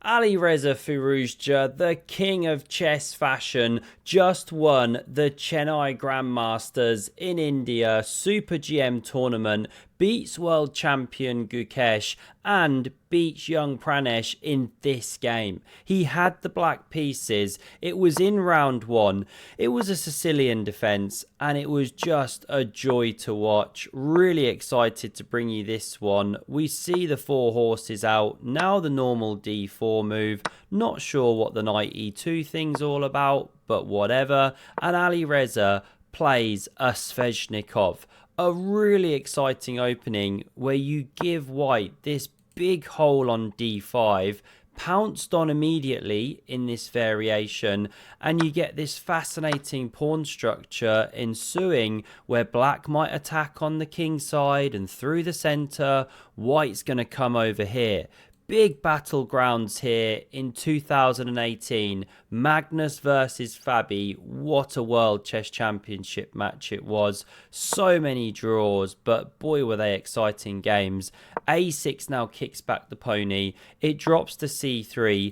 Alireza Firouzja, the king of chess fashion, just won the Chennai Grandmasters in India Super GM tournament, beats world champion Gukesh, and beats young Pranesh in this game. He had the black pieces. It was in round one. It was a Sicilian defense, and it was just a joy to watch. Really excited to bring you this one. We see the four horses out. Now the normal d4 move. Not sure what the knight e2 thing's all about, but whatever. And Alireza plays a Sveshnikov. A really exciting opening where you give white this big hole on d5, pounced on immediately in this variation, and you get this fascinating pawn structure ensuing where black might attack on the king side and through the center. White's going to come over here. Big battlegrounds here in 2018. Magnus versus Fabi. What a World Chess Championship match it was. So many draws, but boy were they exciting games. A6 now kicks back the pony. It drops to c3.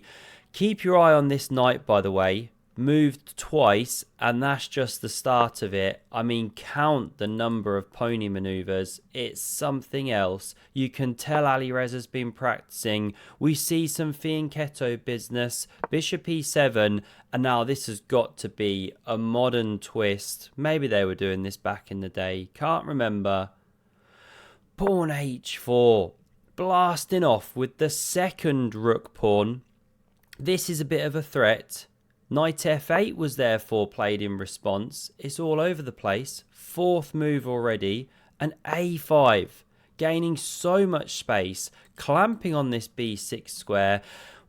Keep your eye on this knight, by the way. Moved twice, and that's just the start of it. I mean, count the number of pony maneuvers. It's something else. You can tell Alireza's been practicing. We see some fianchetto business, bishop e7, and now this has got to be a modern twist. Maybe they were doing this back in the day. Can't remember. Pawn h4. Blasting off with the second rook pawn. This is a bit of a threat. Knight f8 was therefore played in response. It's all over the place. Fourth move already. And a5. Gaining so much space. Clamping on this b6 square.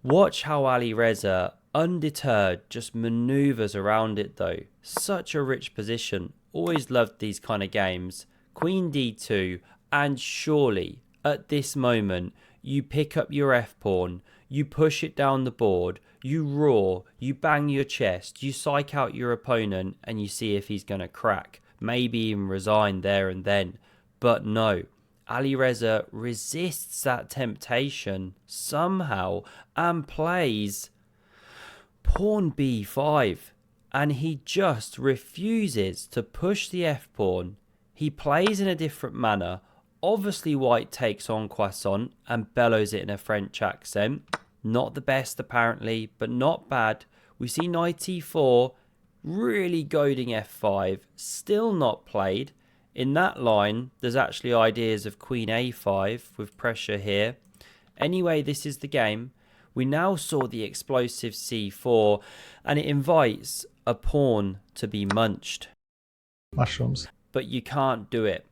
Watch how Alireza, undeterred, just maneuvers around it though. Such a rich position. Always loved these kind of games. Queen d2. And surely, at this moment, you pick up your f-pawn. You push it down the board, you roar, you bang your chest, you psych out your opponent, and you see if he's going to crack. Maybe even resign there and then. But no, Alireza resists that temptation somehow and plays pawn b5. And he just refuses to push the f-pawn. He plays in a different manner. Obviously, white takes en croissant and bellows it in a French accent. Not the best, apparently, but not bad. We see knight e4, really goading f5, still not played. In that line, there's actually ideas of queen a5 with pressure here. Anyway, this is the game. We now saw the explosive c4, and it invites a pawn to be munched. Mushrooms. But you can't do it.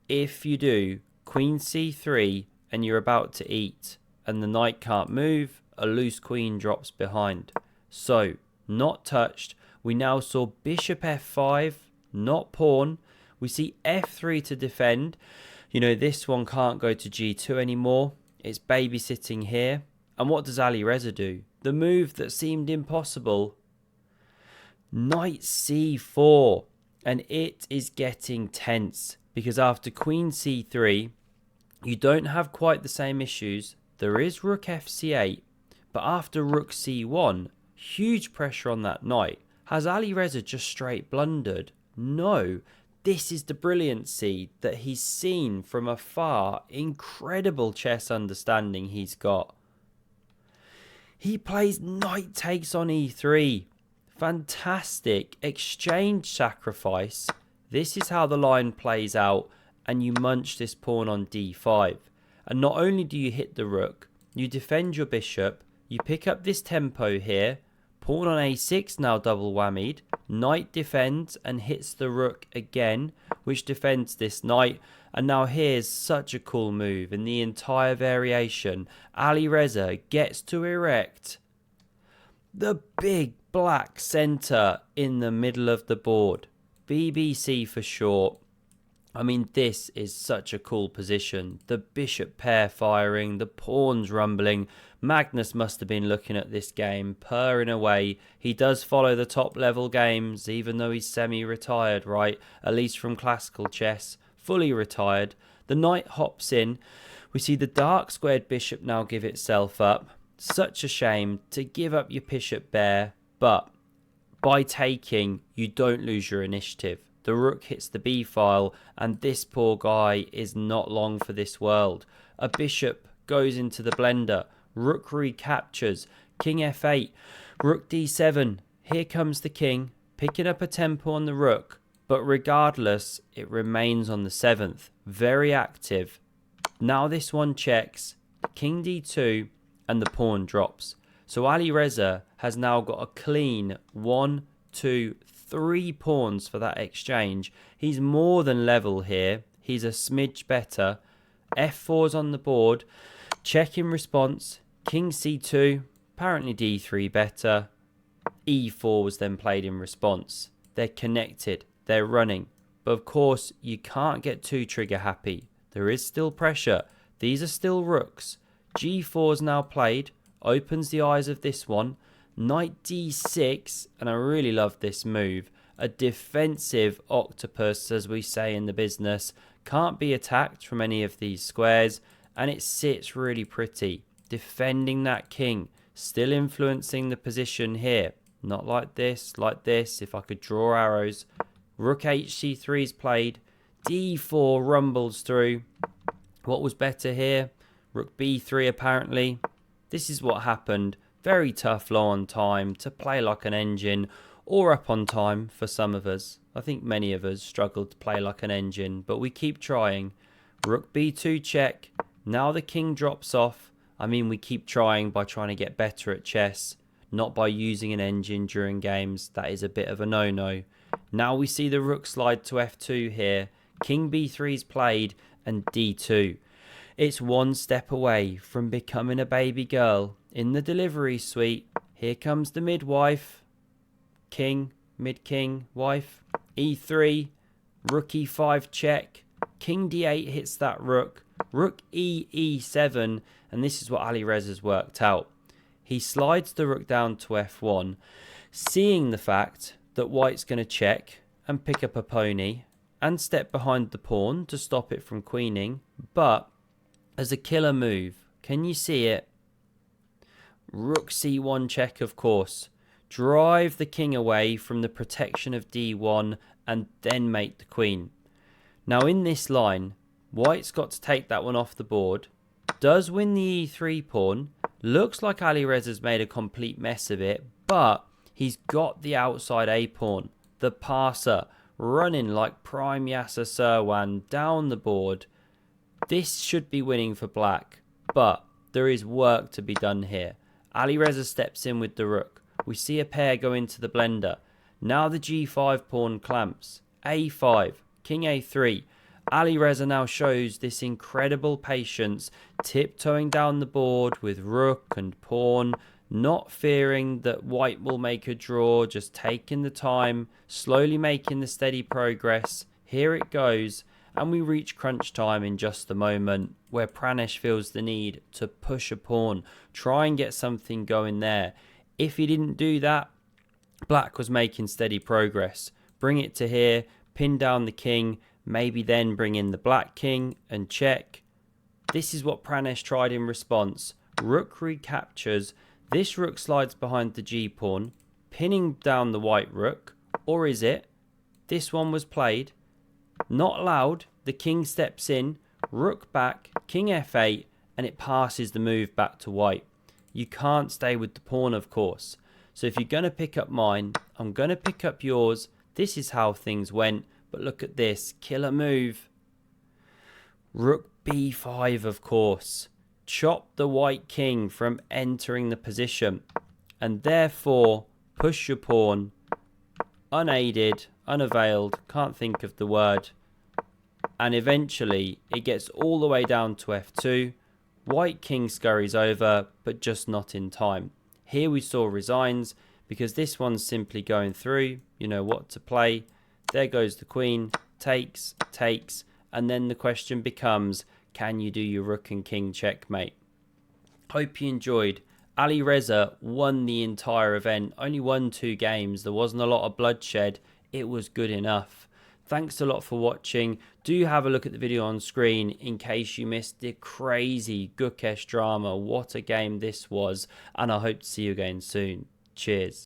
If you do, queen c3 and you're about to eat and the knight can't move, a loose queen drops behind. So, not touched. We now saw bishop f5, not pawn. We see f3 to defend. You know, this one can't go to g2 anymore. It's babysitting here. And what does Alireza do? The move that seemed impossible. Knight c4. And it is getting tense. Because after queen c3, you don't have quite the same issues. There is rook fc8, but after rook c1, huge pressure on that knight. Has Alireza just straight blundered? No, this is the brilliancy that he's seen from afar. Incredible chess understanding he's got. He plays knight takes on e3. Fantastic exchange sacrifice. This is how the line plays out, and you munch this pawn on d5. And not only do you hit the rook, you defend your bishop, you pick up this tempo here, pawn on a6 now double whammied, knight defends and hits the rook again, which defends this knight, and now here's such a cool move in the entire variation. Alireza gets to erect the big black centre in the middle of the board. BBC for short. I mean, this is such a cool position. The bishop pair firing, the pawns rumbling. Magnus must have been looking at this game, purring away. He does follow the top level games, even though he's semi-retired, right? At least from classical chess. Fully retired. The knight hops in. We see the dark squared bishop now give itself up. Such a shame to give up your bishop there, but by taking, you don't lose your initiative. The rook hits the b file, and this poor guy is not long for this world. A bishop goes into the blender. Rook recaptures. King f8. Rook d7. Here comes the king, picking up a tempo on the rook. But regardless, it remains on the 7th. Very active. Now this one checks. King d2, and the pawn drops. So Ali Reza has now got a clean 1, 2, 3 pawns for that exchange. He's more than level here. He's a smidge better. f4's on the board. Check in response. King c2. Apparently d3 better. e4 was then played in response. They're connected. They're running. But of course, you can't get too trigger happy. There is still pressure. These are still rooks. g4 is now played. Opens the eyes of this one. Knight d6, and I really love this move. A defensive octopus, as we say in the business. Can't be attacked from any of these squares, and it sits really pretty. Defending that king. Still influencing the position here. Not like this, if I could draw arrows. Rook hc3 is played. d4 rumbles through. What was better here? Rook b3 apparently. This is what happened. Very tough low on time to play like an engine, or up on time for some of us. I think many of us struggled to play like an engine, but we keep trying. Rook b2 check. Now the king drops off. I mean, we keep trying by trying to get better at chess, not by using an engine during games. That is a bit of a no-no. Now we see the rook slide to f2 here. King b3 is played, and d2. It's one step away from becoming a baby girl. In the delivery suite, here comes the midwife. King, mid-king, wife. e3, rook e5 check. King d8 hits that rook. Rook e7, and this is what Ali Reza's worked out. He slides the rook down to f1, seeing the fact that white's going to check and pick up a pony and step behind the pawn to stop it from queening, but as a killer move, can you see it? Rook c1 check, of course. Drive the king away from the protection of d1 and then mate the queen. Now in this line, white's got to take that one off the board. Does win the e3 pawn. Looks like Ali Reza's made a complete mess of it, but he's got the outside a pawn. The passer running like prime Yasser Serwan down the board. This should be winning for black, but there is work to be done here. Ali Reza steps in with the rook. We see a pair go into the blender. Now the g5 pawn clamps. a5, king a3. Ali Reza now shows this incredible patience, tiptoeing down the board with rook and pawn, not fearing that white will make a draw, just taking the time, slowly making the steady progress. Here it goes. And we reach crunch time in just a moment, where Pranesh feels the need to push a pawn, try and get something going there. If he didn't do that, black was making steady progress. Bring it to here, pin down the king, maybe then bring in the black king and check. This is what Pranesh tried in response. Rook recaptures. This rook slides behind the g-pawn, pinning down the white rook. Or is it? This one was played. Not allowed. The king steps in, rook back, king f8, and it passes the move back to white. You can't stay with the pawn, of course. So if you're going to pick up mine, I'm going to pick up yours. This is how things went. But look at this. Killer move. Rook b5, of course. Chop the white king from entering the position. And therefore, push your pawn. Unaided, unavailed, can't think of the word. And eventually, it gets all the way down to f2. White king scurries over, but just not in time. Here we saw resigns, because this one's simply going through. You know what to play. There goes the queen. Takes, takes. And then the question becomes, can you do your rook and king checkmate? Hope you enjoyed. Ali Reza won the entire event. Only won 2 games. There wasn't a lot of bloodshed. It was good enough. Thanks a lot for watching. Do have a look at the video on screen in case you missed the crazy epicchess drama. What a game this was, and I hope to see you again soon. Cheers.